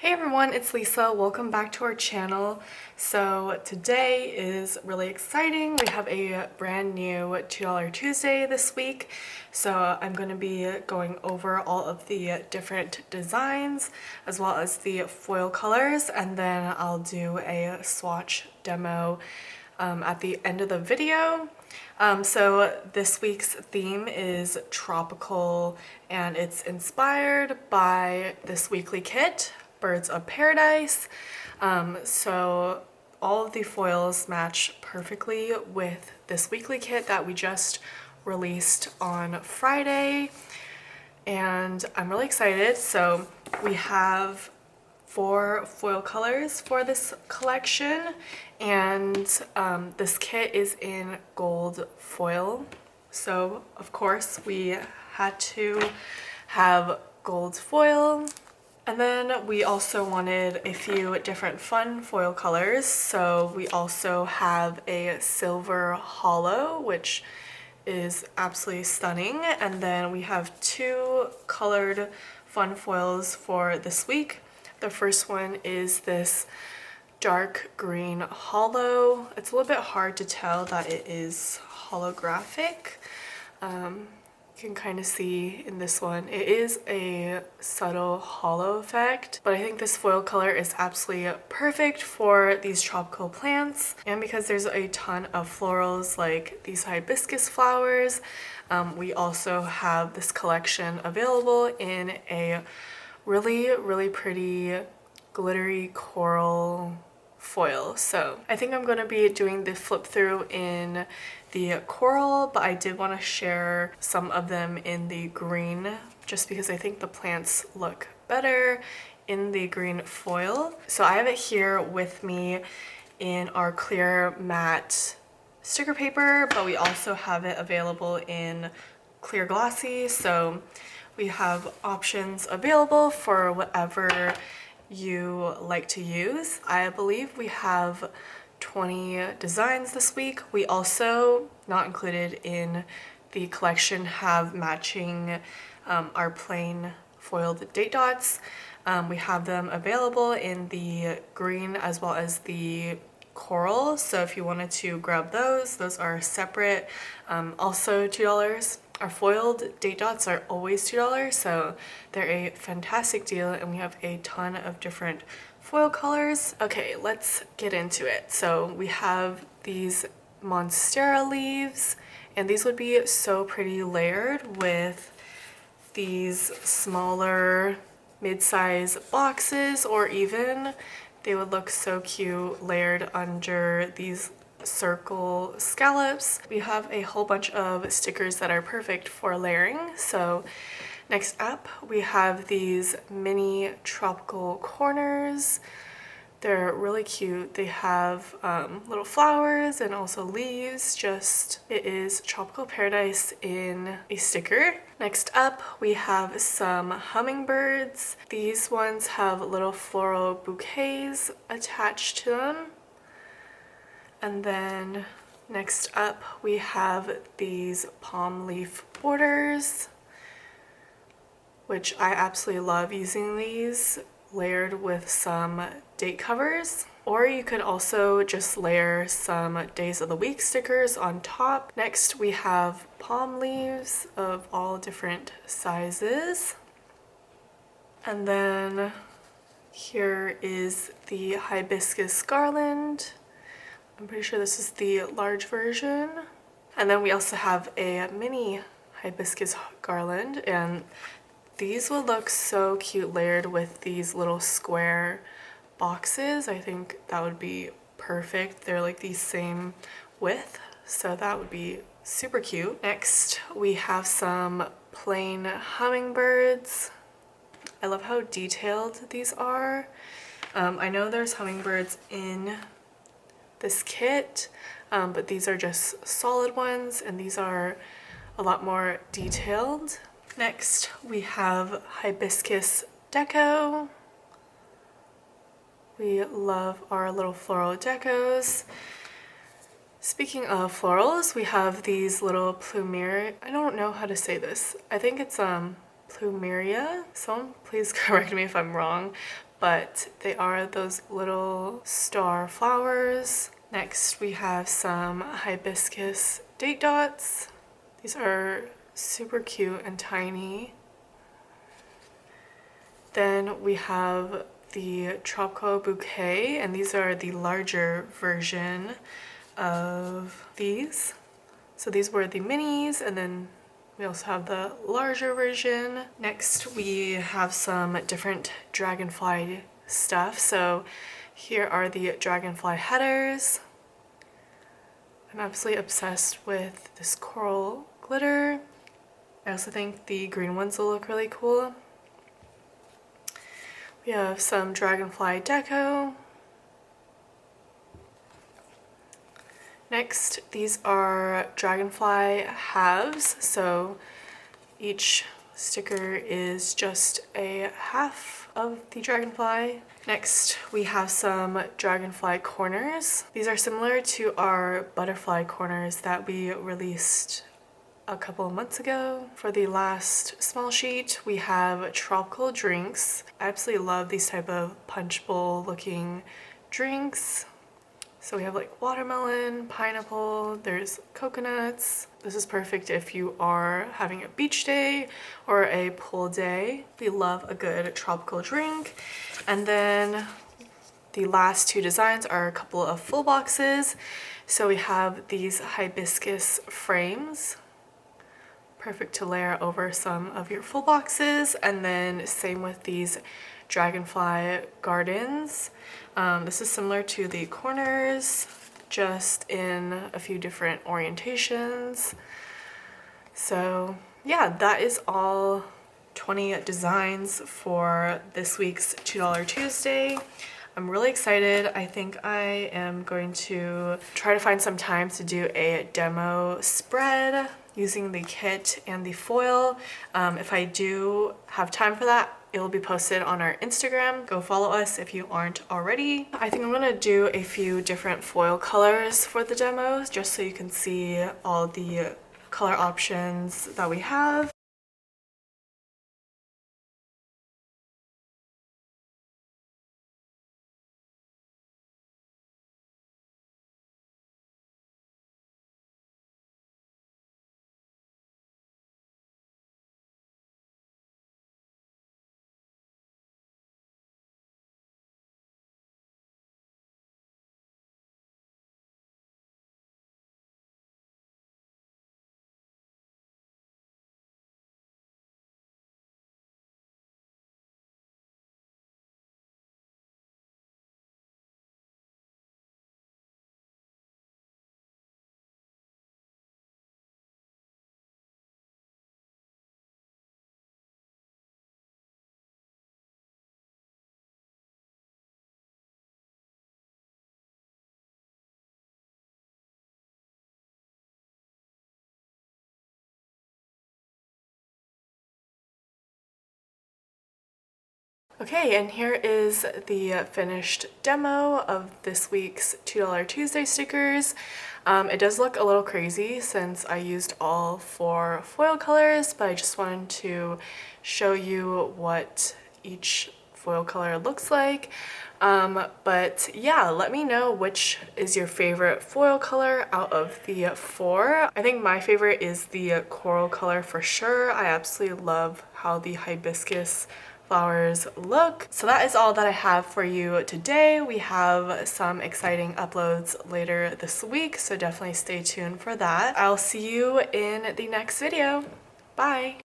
Hey everyone, it's Lisa. Welcome back to our channel. So today is really exciting. We have a brand new $2 Tuesday this week. So I'm going to be going over all of the different designs as well as the foil colors, and then I'll do a swatch demo at the end of the video. So this week's theme is tropical, and it's inspired by this weekly kit, Birds of Paradise. So all of the foils match perfectly with this weekly kit that we just released on Friday, and I'm really excited. So we have 4 foil colors for this collection, and this kit is in gold foil, so of course we had to have gold foil. And then we also wanted a few different fun foil colors, so we also have a silver hollow, which is absolutely stunning, and then we have 2 colored fun foils for this week. The first one is this dark green hollow. It's a little bit hard to tell that it is holographic. You can kind of see in this one, it is a subtle hollow effect, but I think this foil color is absolutely perfect for these tropical plants. And because there's a ton of florals like these hibiscus flowers, we also have this collection available in a really pretty glittery coral foil. So I think I'm going to be doing the flip through in the coral, but I did want to share some of them in the green just because I think the plants look better in the green foil. So I have it here with me in our clear matte sticker paper, but we also have it available in clear glossy. So we have options available for whatever you like to use. I believe we have 20 designs this week. We also, not included in the collection, have matching our plain foiled date dots. We have them available in the green as well as the coral, so if you wanted to grab those are separate, also $2. Our foiled date dots are always $2, so they're a fantastic deal, and we have a ton of different foil colors. Okay, let's get into it. So we have these monstera leaves, and these would be so pretty layered with these smaller mid-size boxes, or even they would look so cute layered under these circle scallops. We have a whole bunch of stickers that are perfect for layering. So next up we have these mini tropical corners. They're really cute. They have little flowers and also leaves. It is Tropical Paradise in a sticker. Next up we have some hummingbirds. These ones have little floral bouquets attached to them. And then next up we have these palm leaf borders, which I absolutely love using these layered with some date covers. Or you could also just layer some days of the week stickers on top. Next we have palm leaves of all different sizes. And then here is the Hibiscus Garland. I'm pretty sure this is the large version. And then we also have a mini Hibiscus Garland, and these would look so cute layered with these little square boxes. I think that would be perfect. They're like the same width, so that would be super cute. Next we have some plain hummingbirds. I love how detailed these are. I know there's hummingbirds in this kit, but these are just solid ones, and these are a lot more detailed. Next we have hibiscus deco. We love our little floral decos. Speaking of florals, we have these little plumeria. I don't know how to say this. I think it's plumeria. Someone please correct me if I'm wrong, but they are those little star flowers. Next we have some hibiscus date dots. These are super cute and tiny. Then we have the Tropico Bouquet, and these are the larger version of these. So these were the minis, and then we also have the larger version. Next we have some different dragonfly stuff. So here are the Dragonfly Headers. I'm absolutely obsessed with this coral glitter. I also think the green ones will look really cool. We have some dragonfly deco. Next, these are dragonfly halves, so each sticker is just a half of the dragonfly. Next, we have some Dragonfly Corners. These are similar to our butterfly corners that we released a couple of months ago. For the last small sheet, we have tropical drinks. I absolutely love these type of punch bowl looking drinks. So we have like watermelon, pineapple, there's coconuts. This is perfect if you are having a beach day or a pool day. We love a good tropical drink. And then the last two designs are a couple of full boxes. So we have these hibiscus frames. Perfect to layer over some of your full boxes, and then same with these dragonfly gardens. This is similar to the corners, just in a few different orientations. So yeah, that is all 20 designs for this week's $2 Tuesday. I'm really excited. I think I am going to try to find some time to do a demo spread using the kit and the foil. If I do have time for that, it will be posted on our Instagram. Go follow us if you aren't already. I think I'm gonna do a few different foil colors for the demos just so you can see all the color options that we have. Okay, and here is the finished demo of this week's $2 Tuesday stickers. It does look a little crazy since I used all 4 foil colors, but I just wanted to show you what each foil color looks like. But yeah, let me know which is your favorite foil color out of the 4. I think my favorite is the coral color for sure. I absolutely love how the hibiscus flowers look. So that is all that I have for you today. We have some exciting uploads later this week, so definitely stay tuned for that. I'll see you in the next video. Bye!